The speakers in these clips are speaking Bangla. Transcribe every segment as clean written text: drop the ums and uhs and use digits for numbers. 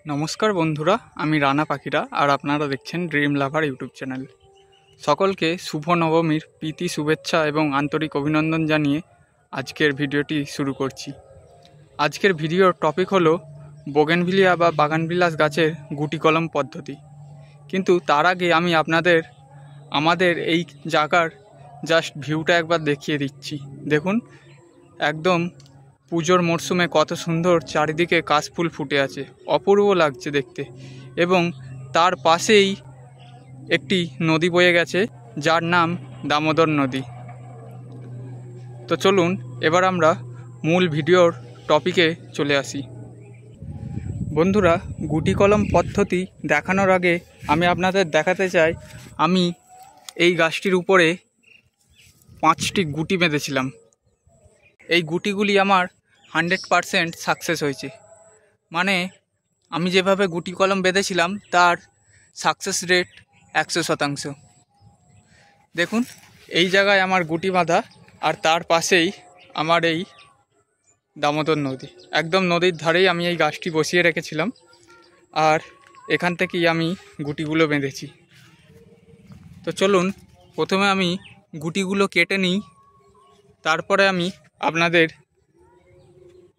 নমস্কার বন্ধুরা, আমি রানা পাখিরা আর আপনারা দেখছেন ড্রিম লাভার ইউটিউব চ্যানেল। সকলকে শুভ নবমীর প্রীতি শুভেচ্ছা এবং আন্তরিক অভিনন্দন জানিয়ে আজকের ভিডিওটি শুরু করছি। আজকের ভিডিওর টপিক হলো বোগেনভিলিয়া বা বাগানবিলাস গাছের গুটি কলম পদ্ধতি। কিন্তু তার আগে আমি আপনাদের আমাদের এই জায়গার জাস্ট ভিউটা একবার দেখিয়ে দিচ্ছি। দেখুন, একদম পুজোর মরশুমে কত সুন্দর চারিদিকে কাশফুল ফুটে আছে, অপূর্ব লাগছে দেখতে। এবং তার পাশেই একটি নদী বয়ে গেছে যার নাম দামোদর নদী। তো চলুন এবার আমরা মূল ভিডিওর টপিকে চলে আসি। বন্ধুরা, গুটি কলম পদ্ধতি দেখানোর আগে আমি আপনাদের দেখাতে চাই আমি এই গাছটির উপরে 5টি গুটি বেঁধেছিলাম। এই গুটিগুলি আমার 100% সাকসেস হয়েছে। মানে আমি যেভাবে গুটি কলম বেঁধেছিলাম তার সাকসেস রেট 100%। দেখুন, এই জায়গায় আমার গুটি বাঁধা আর তার পাশেই আমার এই দামোদর নদী। একদম নদীর ধারেই আমি এই গাছটি বসিয়ে রেখেছিলাম আর এখান থেকেই আমি গুটিগুলো বেঁধেছি। তো চলুন প্রথমে আমি গুটিগুলো কেটে নিই, তারপরে আমি আপনাদের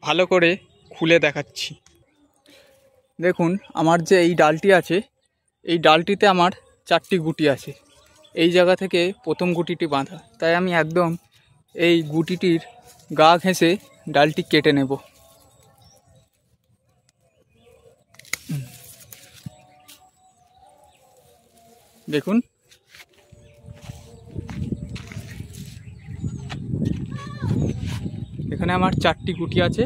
ভালো করে খুলে দেখাচ্ছি। দেখুন, আমার যে এই ডালটি আছে, এই ডালটিতে আমার 4টি গুটি আছে। এই জায়গা থেকে প্রথম গুটিটি বাঁধা, তাই আমি একদম এই গুটিটির গা ঘেঁষে ডালটি কেটে নেব। দেখুন, এখানে আমার 4টি গুটি আছে।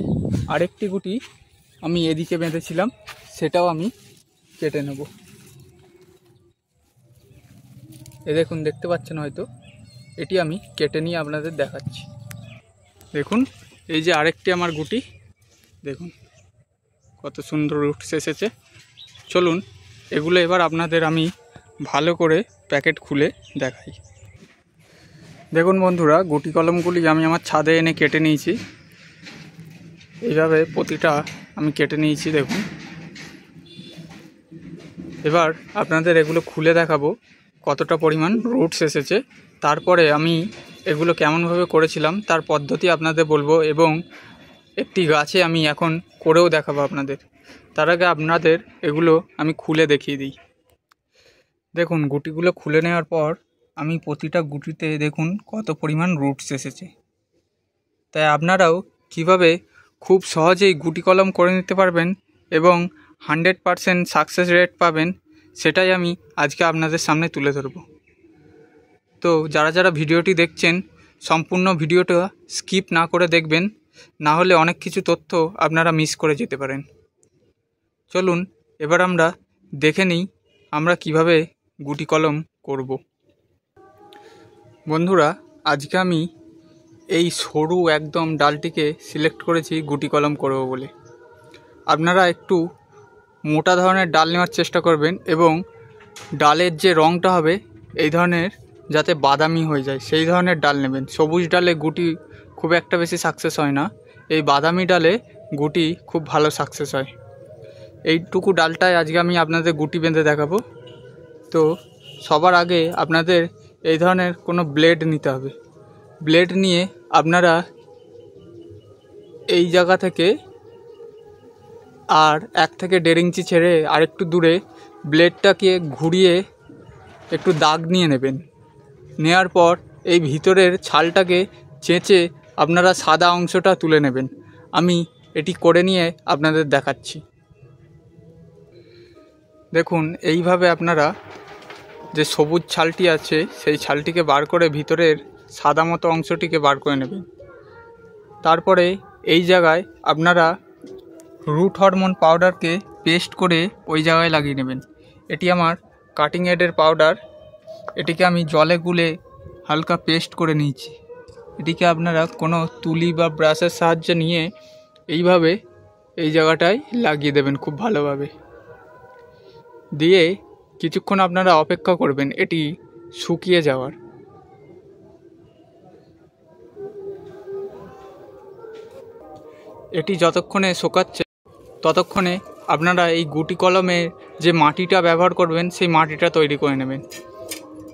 আরেকটি গুটি আমি এদিকে বেঁধেছিলাম, সেটাও আমি কেটে নেব। দেখুন, দেখতে পাচ্ছেন হয়তো, এটি আমি কেটে নিয়ে আপনাদের দেখাচ্ছি। দেখুন, এই যে আরেকটি আমার গুটি, দেখুন কত সুন্দর রুটস এসেছে। চলুন এগুলো এবার আপনাদের আমি ভালো করে প্যাকেট খুলে দেখাই। দেখুন বন্ধুরা, গুটি কলমগুলি আমি আমার ছাদে এনে কেটে নিয়েছি। এইভাবে প্রতিটা আমি কেটে নিয়েছি। দেখুন, এবার আপনাদের এগুলো খুলে দেখাবো কতটা পরিমাণ রুটস এসেছে। তারপরে আমি এগুলো কেমনভাবে করেছিলাম তার পদ্ধতি আপনাদের বলবো এবং একটি গাছে আমি এখন করেও দেখাবো আপনাদের। তার আগে আপনাদের এগুলো আমি খুলে দেখিয়ে দিই। দেখুন, গুটিগুলো খুলে নেওয়ার পর আমি প্রতিটা গুটিতে দেখুন কত পরিমাণ রুটস এসেছে। তাই আপনারাও কিভাবে খুব সহজেই গুটি কলম করে নিতে পারবেন এবং 100% সাকসেস রেট পাবেন, সেটাই আমি আজকে আপনাদের সামনে তুলে ধরব। তো যারা যারা ভিডিওটি দেখছেন, সম্পূর্ণ ভিডিওটা স্কিপ না করে দেখবেন, না হলে অনেক কিছু তথ্য আপনারা মিস করে যেতে পারেন। চলুন এবার আমরা দেখে নিই আমরা কিভাবে গুটি কলম করব। বন্ধুরা, আজকে আমি এই সরু একদম ডালটিকে সিলেক্ট করেছি গুটি কলম করব বলে। আপনারা একটু মোটা ধরনের ডাল নেওয়ার চেষ্টা করবেন এবং ডালের যে রঙটা হবে এই ধরনের, যাতে বাদামি হয়ে যায় সেই ধরনের ডাল নেবেন। সবুজ ডালে গুটি খুব একটা বেশি সাকসেস হয় না, এই বাদামি ডালে গুটি খুব ভালো সাকসেস হয়। এইটুকু ডালটায় আজকে আমি আপনাদের গুটি বেঁধে দেখাবো। তো সবার আগে আপনাদের এই ধরনের কোনো ব্লেড নিতে হবে। ব্লেড নিয়ে আপনারা এই জায়গা থেকে আর 1 থেকে 1.5 ইঞ্চি ছেড়ে আরেকটু দূরে ব্লেডটাকে ঘুরিয়ে একটু দাগ নিয়ে নেবেন। নেওয়ার পর এই ভিতরের ছালটাকে চেঁচে আপনারা সাদা অংশটা তুলে নেবেন। আমি এটি করে নিয়ে আপনাদের দেখাচ্ছি। দেখুন, এইভাবে আপনারা যে সবুজ ছালটি আছে সেই ছালটিকে বার করে ভিতরের সাদা মতো অংশটিকে বার করে নেবেন। তারপরে এই জায়গায় আপনারা রুট হরমোন পাউডারকে পেস্ট করে ওই জায়গায় লাগিয়ে নেবেন। এটি আমার কাটিং এডের পাউডার, এটিকে আমি জলে গুলে হালকা পেস্ট করে নিয়েছি। এটিকে আপনারা কোনো তুলি বা ব্রাশের সাহায্যে নিয়ে এইভাবে এই জায়গাটায় লাগিয়ে দেবেন খুব ভালোভাবে। দিয়ে কিছুক্ষণ আপনারা অপেক্ষা করবেন এটি শুকিয়ে যাওয়ার। এটি যতক্ষণে শুকাচ্ছে ততক্ষণে আপনারা এই গুটি কলমে যে মাটিটা ব্যবহার করবেন সেই মাটিটা তৈরি করে নেবেন।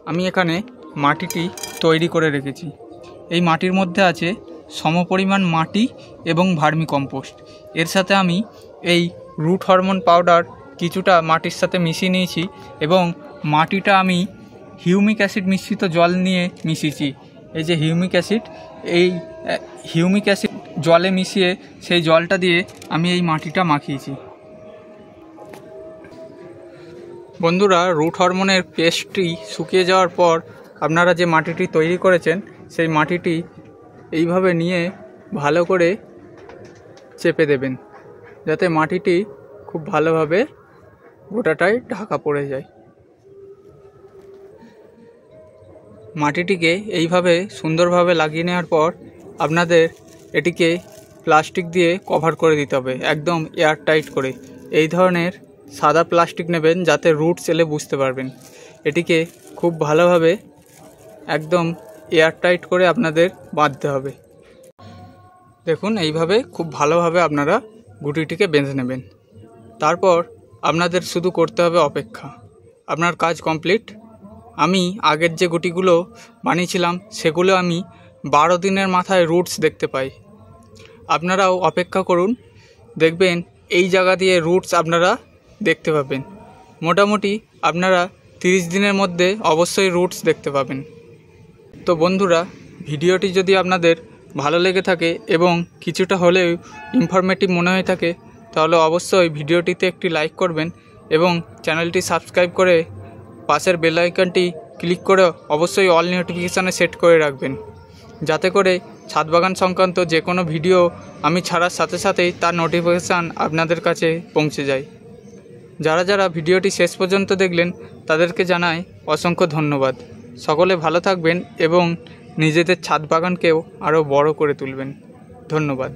আমি এখানে মাটিটি তৈরি করে রেখেছি। এই মাটির মধ্যে আছে সমপরিমাণ মাটি এবং ভার্মি কম্পোস্ট। এর সাথে আমি এই রুট হরমোন পাউডার কিছুটা মাটির সাথে মিশিয়ে নিয়েছি এবং মাটিটা আমি হিউমিক অ্যাসিড মিশ্রিত জল নিয়ে মিশিয়েছি। এই যে হিউমিক অ্যাসিড, এই হিউমিক অ্যাসিড জলে মিশিয়ে সেই জলটা দিয়ে আমি এই মাটিটা মাখিয়েছি। বন্ধুরা, রুট হরমোনের পেস্টটি শুকিয়ে যাওয়ার পর আপনারা যে মাটিটি তৈরি করেছেন সেই মাটিটি এইভাবে নিয়ে ভালো করে চেপে দেবেন, যাতে মাটিটি খুব ভালোভাবে গোটাটাই ঢাকা পড়ে যায়। মাটিটিকে এইভাবে সুন্দরভাবে লাগিয়ে নেওয়ার পর আপনাদের এটিকে প্লাস্টিক দিয়ে কভার করে দিতে হবে, একদম এয়ার টাইট করে। এই ধরনের সাদা প্লাস্টিক নেবেন যাতে রুটস এলে বুঝতে পারবেন। এটিকে খুব ভালোভাবে একদম এয়ার টাইট করে আপনাদের বাঁধতে হবে। দেখুন, এইভাবে খুব ভালোভাবে আপনারা গুটিটিকে বেঁধে নেবেন। তারপর আপনাদের শুধু করতে হবে অপেক্ষা। আপনার কাজ কমপ্লিট। আমি আগের যে গুটিগুলো বানিয়েছিলাম সেগুলো আমি 12 দিনের মাথায় রুটস দেখতে পাই। আপনারাও অপেক্ষা করুন, দেখবেন এই জায়গা দিয়ে রুটস আপনারা দেখতে পাবেন। মোটামুটি আপনারা 30 দিনের মধ্যে অবশ্যই রুটস দেখতে পাবেন। তো বন্ধুরা, ভিডিওটি যদি আপনাদের ভালো লেগে থাকে এবং কিছুটা হলেও ইনফরমেটিভ মনে হয়ে থাকে তাহলে অবশ্যই ভিডিওটিতে একটি লাইক করবেন এবং চ্যানেলটি সাবস্ক্রাইব করে পাশের বেল আইকনটি ক্লিক করে অবশ্যই অল নোটিফিকেশানে সেট করে রাখবেন, যাতে করে ছাদ বাগান সংক্রান্ত যে কোনো ভিডিও আমি ছাড়ার সাথে সাথেই তার নোটিফিকেশান আপনাদের কাছে পৌঁছে যায়। যারা যারা ভিডিওটি শেষ পর্যন্ত দেখলেন তাদেরকে জানাই অসংখ্য ধন্যবাদ। সকলে ভালো থাকবেন এবং নিজেদের ছাদ বাগানকেও আরও বড় করে তুলবেন। ধন্যবাদ।